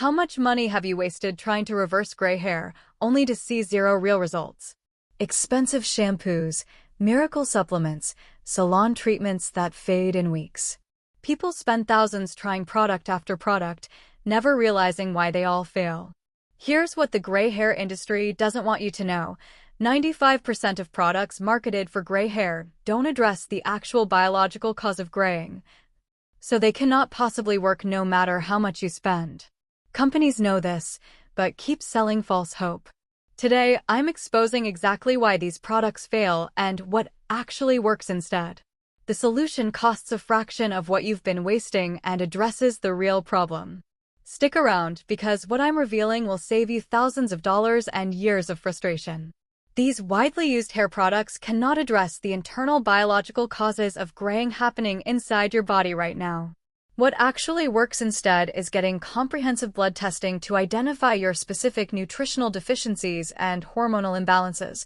How much money have you wasted trying to reverse gray hair, only to see zero real results? Expensive shampoos, miracle supplements, salon treatments that fade in weeks. People spend thousands trying product after product, never realizing why they all fail. Here's what the gray hair industry doesn't want you to know. 95% of products marketed for gray hair don't address the actual biological cause of graying, so they cannot possibly work no matter how much you spend. Companies know this, but keep selling false hope. Today, I'm exposing exactly why these products fail and what actually works instead. The solution costs a fraction of what you've been wasting and addresses the real problem. Stick around, because what I'm revealing will save you thousands of dollars and years of frustration. These widely used hair products cannot address the internal biological causes of graying happening inside your body right now. What actually works instead is getting comprehensive blood testing to identify your specific nutritional deficiencies and hormonal imbalances,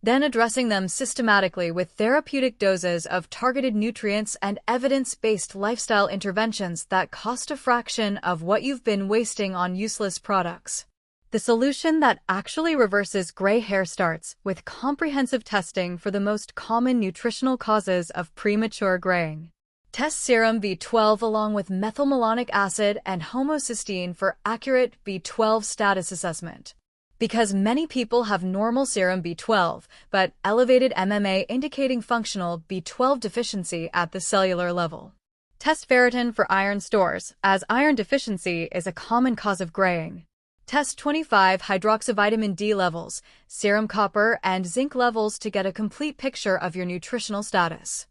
then addressing them systematically with therapeutic doses of targeted nutrients and evidence-based lifestyle interventions that cost a fraction of what you've been wasting on useless products. The solution that actually reverses gray hair starts with comprehensive testing for the most common nutritional causes of premature graying. Test serum B12 along with methylmalonic acid and homocysteine for accurate B12 status assessment. Because many people have normal serum B12, but elevated MMA indicating functional B12 deficiency at the cellular level. Test ferritin for iron stores, as iron deficiency is a common cause of graying. Test 25-hydroxyvitamin D levels, serum copper, and zinc levels to get a complete picture of your nutritional status.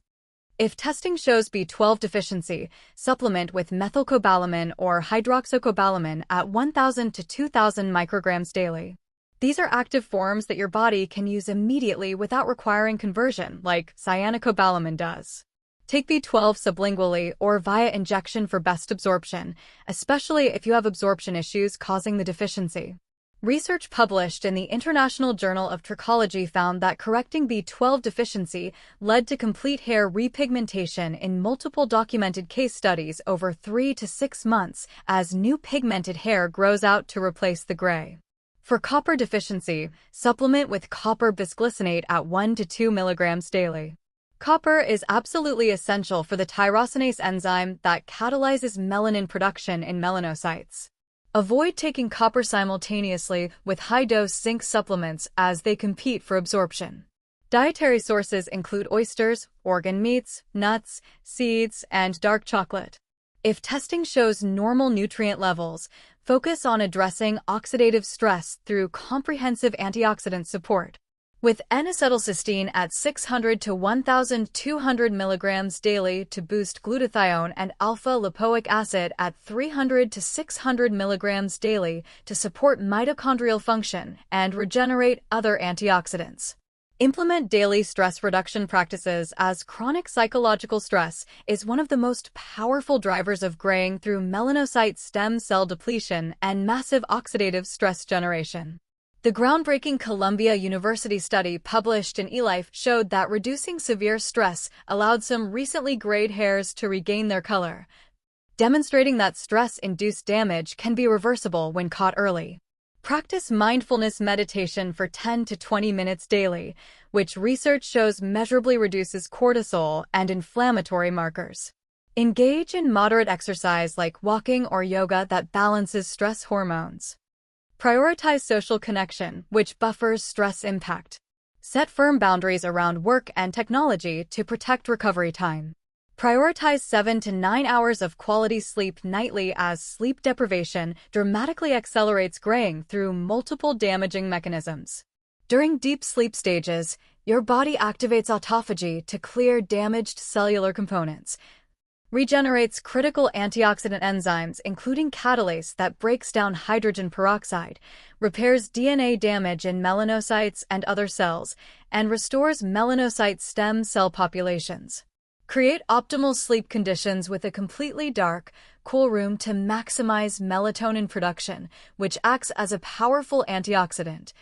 If testing shows B12 deficiency, supplement with methylcobalamin or hydroxycobalamin at 1,000 to 2,000 micrograms daily. These are active forms that your body can use immediately without requiring conversion, like cyanocobalamin does. Take B12 sublingually or via injection for best absorption, especially if you have absorption issues causing the deficiency. Research published in the International Journal of Trichology found that correcting B12 deficiency led to complete hair repigmentation in multiple documented case studies over 3 to 6 months as new pigmented hair grows out to replace the gray. For copper deficiency, supplement with copper bisglycinate at 1 to 2 milligrams daily. Copper is absolutely essential for the tyrosinase enzyme that catalyzes melanin production in melanocytes. Avoid taking copper simultaneously with high-dose zinc supplements as they compete for absorption. Dietary sources include oysters, organ meats, nuts, seeds, and dark chocolate. If testing shows normal nutrient levels, focus on addressing oxidative stress through comprehensive antioxidant support. With N-acetylcysteine at 600 to 1,200 milligrams daily to boost glutathione and alpha-lipoic acid at 300 to 600 milligrams daily to support mitochondrial function and regenerate other antioxidants. Implement daily stress reduction practices, as chronic psychological stress is one of the most powerful drivers of graying through melanocyte stem cell depletion and massive oxidative stress generation. The groundbreaking Columbia University study published in eLife showed that reducing severe stress allowed some recently grayed hairs to regain their color, demonstrating that stress-induced damage can be reversible when caught early. Practice mindfulness meditation for 10 to 20 minutes daily, which research shows measurably reduces cortisol and inflammatory markers. Engage in moderate exercise like walking or yoga that balances stress hormones. Prioritize social connection, which buffers stress impact. Set firm boundaries around work and technology to protect recovery time. Prioritize 7 to 9 hours of quality sleep nightly, as sleep deprivation dramatically accelerates graying through multiple damaging mechanisms. During deep sleep stages, your body activates autophagy to clear damaged cellular components, regenerates critical antioxidant enzymes including catalase that breaks down hydrogen peroxide, repairs DNA damage in melanocytes and other cells, and restores melanocyte stem cell populations. Create optimal sleep conditions with a completely dark, cool room to maximize melatonin production, which acts as a powerful antioxidant.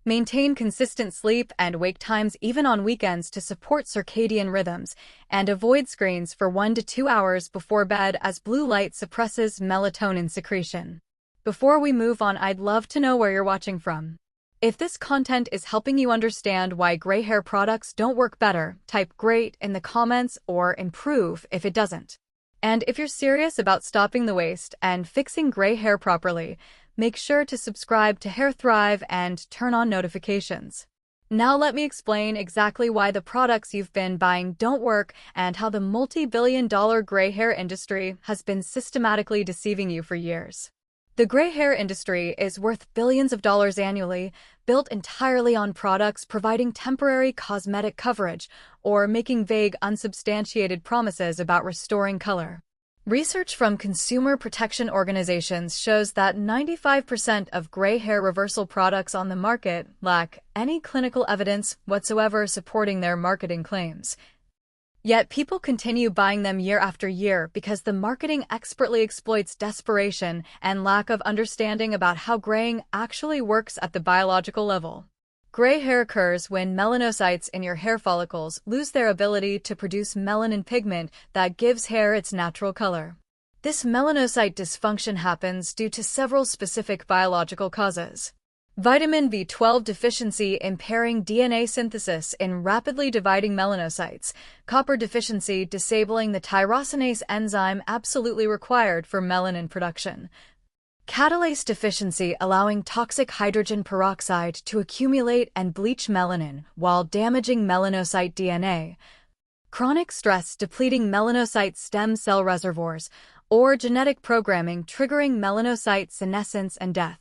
Maintain consistent sleep and wake times even on weekends to support circadian rhythms, and avoid screens for 1 to 2 hours before bed, as blue light suppresses melatonin secretion. Before we move on, I'd love to know where you're watching from. If this content is helping you understand why gray hair products don't work better, type "great" in the comments or "improve" if it doesn't. And if you're serious about stopping the waste and fixing gray hair properly, make sure to subscribe to HairThrive and turn on notifications. Now let me explain exactly why the products you've been buying don't work and how the multi-billion-dollar gray hair industry has been systematically deceiving you for years. The gray hair industry is worth billions of dollars annually, built entirely on products providing temporary cosmetic coverage or making vague, unsubstantiated promises about restoring color. Research from consumer protection organizations shows that 95% of gray hair reversal products on the market lack any clinical evidence whatsoever supporting their marketing claims. Yet people continue buying them year after year because the marketing expertly exploits desperation and lack of understanding about how graying actually works at the biological level. Gray hair occurs when melanocytes in your hair follicles lose their ability to produce melanin pigment that gives hair its natural color. This melanocyte dysfunction happens due to several specific biological causes. Vitamin B12 deficiency impairing DNA synthesis in rapidly dividing melanocytes, copper deficiency disabling the tyrosinase enzyme absolutely required for melanin production, catalase deficiency allowing toxic hydrogen peroxide to accumulate and bleach melanin while damaging melanocyte DNA, chronic stress depleting melanocyte stem cell reservoirs, or genetic programming triggering melanocyte senescence and death.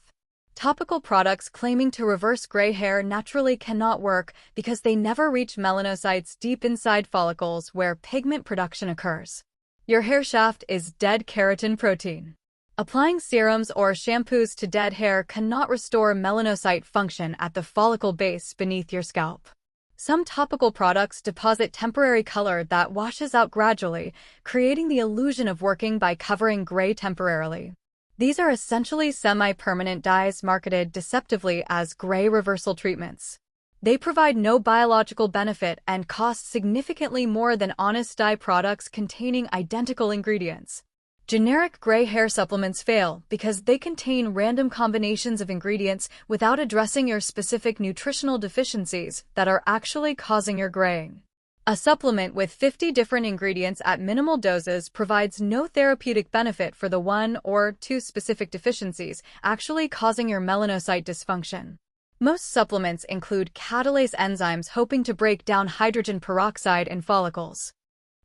Topical products claiming to reverse gray hair naturally cannot work because they never reach melanocytes deep inside follicles where pigment production occurs. Your hair shaft is dead keratin protein. Applying serums or shampoos to dead hair cannot restore melanocyte function at the follicle base beneath your scalp. Some topical products deposit temporary color that washes out gradually, creating the illusion of working by covering gray temporarily. These are essentially semi-permanent dyes marketed deceptively as gray reversal treatments. They provide no biological benefit and cost significantly more than honest dye products containing identical ingredients. Generic gray hair supplements fail because they contain random combinations of ingredients without addressing your specific nutritional deficiencies that are actually causing your graying. A supplement with 50 different ingredients at minimal doses provides no therapeutic benefit for the one or two specific deficiencies actually causing your melanocyte dysfunction. Most supplements include catalase enzymes hoping to break down hydrogen peroxide in follicles.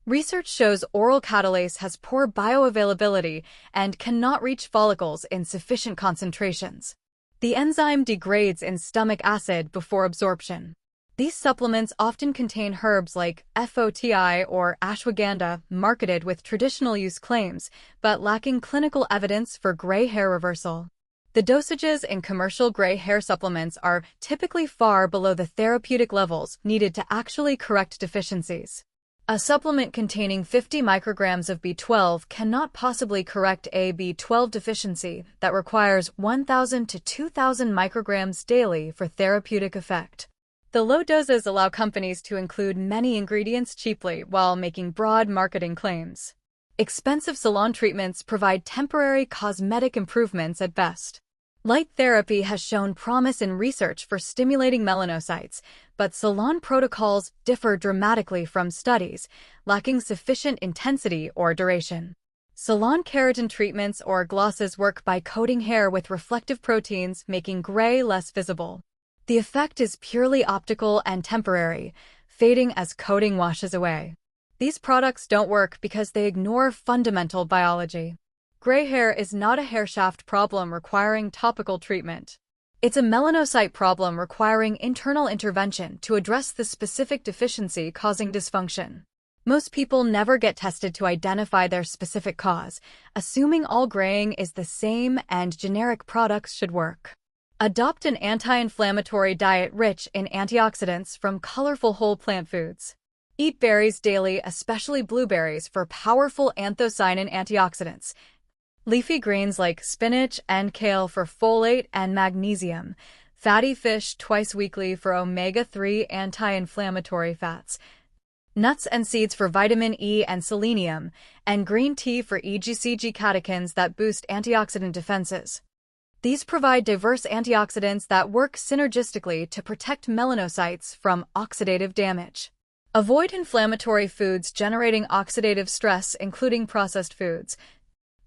Research shows oral catalase has poor bioavailability and cannot reach follicles in sufficient concentrations. The enzyme degrades in stomach acid before absorption. These supplements often contain herbs like FOTI or ashwagandha, marketed with traditional use claims, but lacking clinical evidence for gray hair reversal. The dosages in commercial gray hair supplements are typically far below the therapeutic levels needed to actually correct deficiencies. A supplement containing 50 micrograms of B12 cannot possibly correct a B12 deficiency that requires 1,000 to 2,000 micrograms daily for therapeutic effect. The low doses allow companies to include many ingredients cheaply while making broad marketing claims. Expensive salon treatments provide temporary cosmetic improvements at best. Light therapy has shown promise in research for stimulating melanocytes, but salon protocols differ dramatically from studies, lacking sufficient intensity or duration. Salon keratin treatments or glosses work by coating hair with reflective proteins, making gray less visible. The effect is purely optical and temporary, fading as coating washes away. These products don't work because they ignore fundamental biology. Gray hair is not a hair shaft problem requiring topical treatment. It's a melanocyte problem requiring internal intervention to address the specific deficiency causing dysfunction. Most people never get tested to identify their specific cause, assuming all graying is the same and generic products should work. Adopt an anti-inflammatory diet rich in antioxidants from colorful whole plant foods. Eat berries daily, especially blueberries, for powerful anthocyanin antioxidants. Leafy greens like spinach and kale for folate and magnesium. Fatty fish twice weekly for omega-3 anti-inflammatory fats. Nuts and seeds for vitamin E and selenium, and green tea for EGCG catechins that boost antioxidant defenses. These provide diverse antioxidants that work synergistically to protect melanocytes from oxidative damage. Avoid inflammatory foods generating oxidative stress, including processed foods,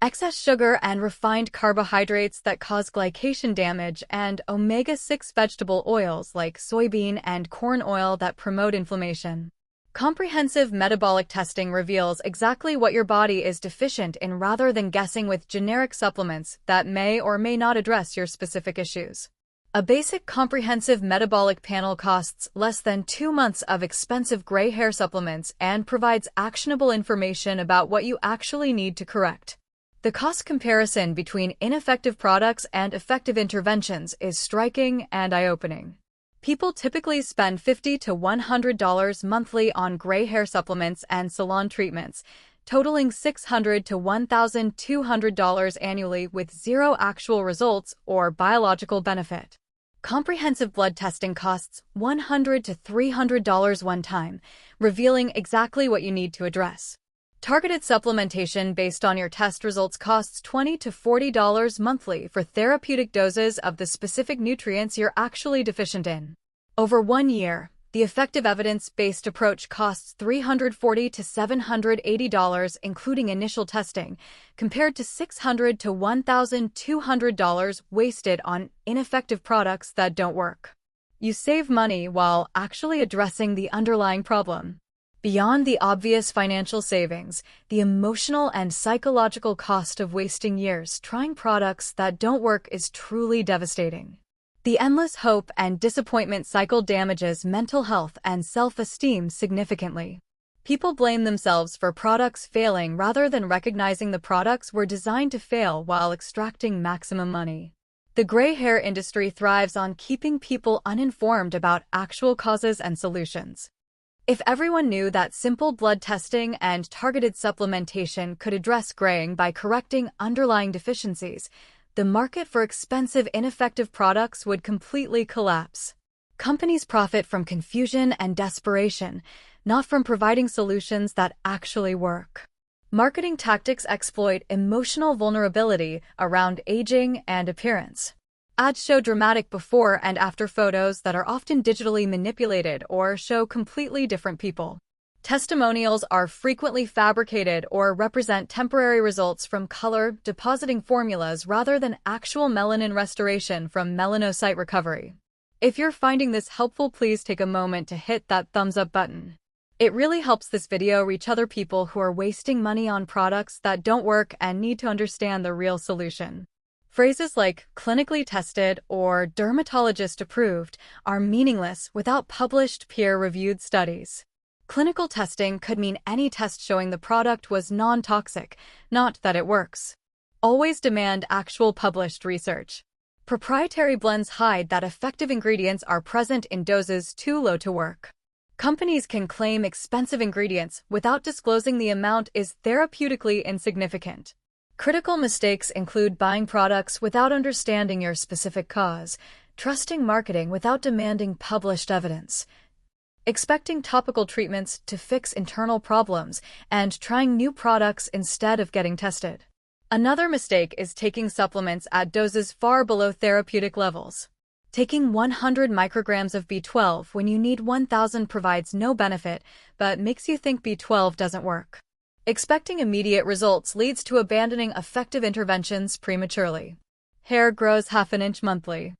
excess sugar and refined carbohydrates that cause glycation damage, and omega-6 vegetable oils like soybean and corn oil that promote inflammation. Comprehensive metabolic testing reveals exactly what your body is deficient in rather than guessing with generic supplements that may or may not address your specific issues. A basic comprehensive metabolic panel costs less than 2 months of expensive gray hair supplements and provides actionable information about what you actually need to correct. The cost comparison between ineffective products and effective interventions is striking and eye-opening. People typically spend $50 to $100 monthly on gray hair supplements and salon treatments, totaling $600 to $1,200 annually with zero actual results or biological benefit. Comprehensive blood testing costs $100 to $300 one time, revealing exactly what you need to address. Targeted supplementation based on your test results costs $20 to $40 monthly for therapeutic doses of the specific nutrients you're actually deficient in. Over 1 year, the effective evidence-based approach costs $340 to $780, including initial testing, compared to $600 to $1,200 wasted on ineffective products that don't work. You save money while actually addressing the underlying problem. Beyond the obvious financial savings, the emotional and psychological cost of wasting years trying products that don't work is truly devastating. The endless hope and disappointment cycle damages mental health and self-esteem significantly. People blame themselves for products failing rather than recognizing the products were designed to fail while extracting maximum money. The gray hair industry thrives on keeping people uninformed about actual causes and solutions. If everyone knew that simple blood testing and targeted supplementation could address graying by correcting underlying deficiencies, the market for expensive, ineffective products would completely collapse. Companies profit from confusion and desperation, not from providing solutions that actually work. Marketing tactics exploit emotional vulnerability around aging and appearance. Ads show dramatic before and after photos that are often digitally manipulated or show completely different people. Testimonials are frequently fabricated or represent temporary results from color-depositing formulas rather than actual melanin restoration from melanocyte recovery. If you're finding this helpful, please take a moment to hit that thumbs up button. It really helps this video reach other people who are wasting money on products that don't work and need to understand the real solution. Phrases like clinically tested or dermatologist approved are meaningless without published peer-reviewed studies. Clinical testing could mean any test showing the product was non-toxic, not that it works. Always demand actual published research. Proprietary blends hide that effective ingredients are present in doses too low to work. Companies can claim expensive ingredients without disclosing the amount is therapeutically insignificant. Critical mistakes include buying products without understanding your specific cause, trusting marketing without demanding published evidence, expecting topical treatments to fix internal problems, and trying new products instead of getting tested. Another mistake is taking supplements at doses far below therapeutic levels. Taking 100 micrograms of B12 when you need 1,000 provides no benefit, but makes you think B12 doesn't work. Expecting immediate results leads to abandoning effective interventions prematurely. Hair grows half an inch monthly.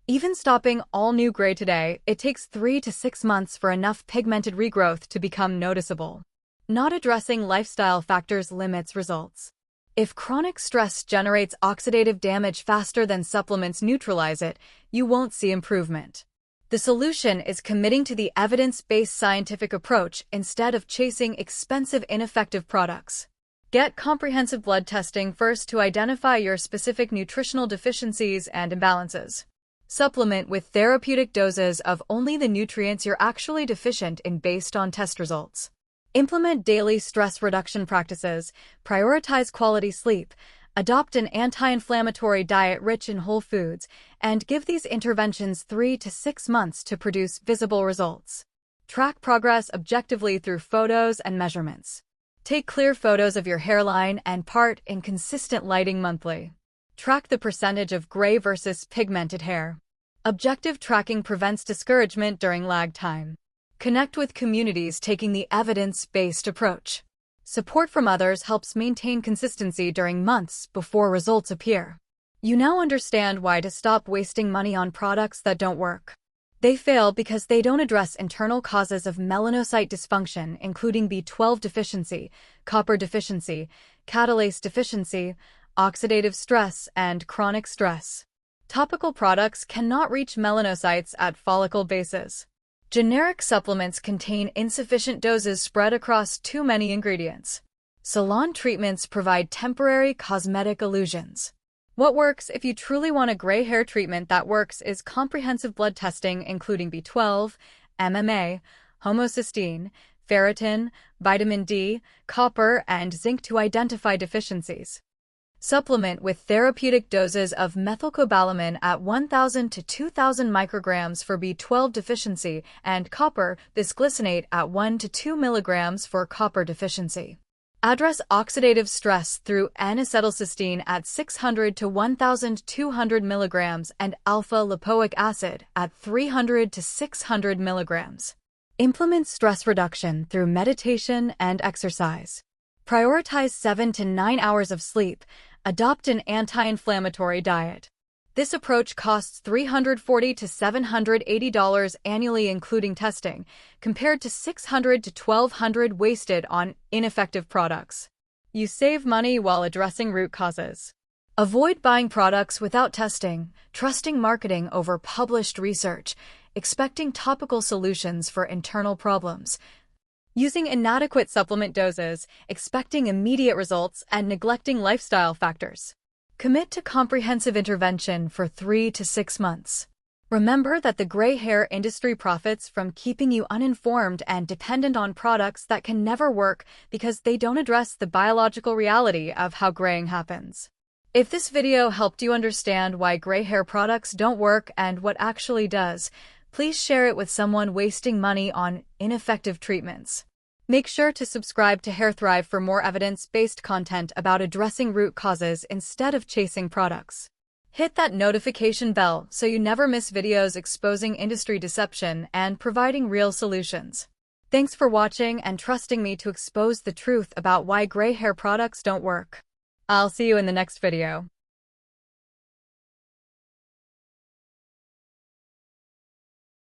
Even stopping all new gray today, it takes 3 to 6 months for enough pigmented regrowth to become noticeable. Not addressing lifestyle factors limits results. If chronic stress generates oxidative damage faster than supplements neutralize it, you won't see improvement. The solution is committing to the evidence-based scientific approach instead of chasing expensive, ineffective products. Get comprehensive blood testing first to identify your specific nutritional deficiencies and imbalances. Supplement with therapeutic doses of only the nutrients you're actually deficient in based on test results. Implement daily stress reduction practices, prioritize quality sleep, adopt an anti-inflammatory diet rich in whole foods, and give these interventions 3 to 6 months to produce visible results. Track progress objectively through photos and measurements. Take clear photos of your hairline and part in consistent lighting monthly. Track the percentage of gray versus pigmented hair. Objective tracking prevents discouragement during lag time. Connect with communities taking the evidence-based approach. Support from others helps maintain consistency during months before results appear. You now understand why to stop wasting money on products that don't work. They fail because they don't address internal causes of melanocyte dysfunction, including B12 deficiency, copper deficiency, catalase deficiency, oxidative stress, and chronic stress. Topical products cannot reach melanocytes at follicle bases. Generic supplements contain insufficient doses spread across too many ingredients. Salon treatments provide temporary cosmetic illusions. What works if you truly want a gray hair treatment that works is comprehensive blood testing including B12, MMA, homocysteine, ferritin, vitamin D, copper, and zinc to identify deficiencies. Supplement with therapeutic doses of methylcobalamin at 1,000 to 2,000 micrograms for B12 deficiency and copper bisglycinate at 1 to 2 milligrams for copper deficiency. Address oxidative stress through N-acetylcysteine at 600 to 1,200 milligrams and alpha-lipoic acid at 300 to 600 milligrams. Implement stress reduction through meditation and exercise. Prioritize 7 to 9 hours of sleep. Adopt an anti-inflammatory diet. This approach costs $340 to $780 annually including testing, compared to $600 to $1,200 wasted on ineffective products. You save money while addressing root causes. Avoid buying products without testing, trusting marketing over published research, expecting topical solutions for internal problems, using inadequate supplement doses, expecting immediate results, and neglecting lifestyle factors. Commit to comprehensive intervention for 3 to 6 months. Remember that the gray hair industry profits from keeping you uninformed and dependent on products that can never work because they don't address the biological reality of how graying happens. If this video helped you understand why gray hair products don't work and what actually does, please share it with someone wasting money on ineffective treatments. Make sure to subscribe to HairThrive for more evidence-based content about addressing root causes instead of chasing products. Hit that notification bell so you never miss videos exposing industry deception and providing real solutions. Thanks for watching and trusting me to expose the truth about why gray hair products don't work. I'll see you in the next video.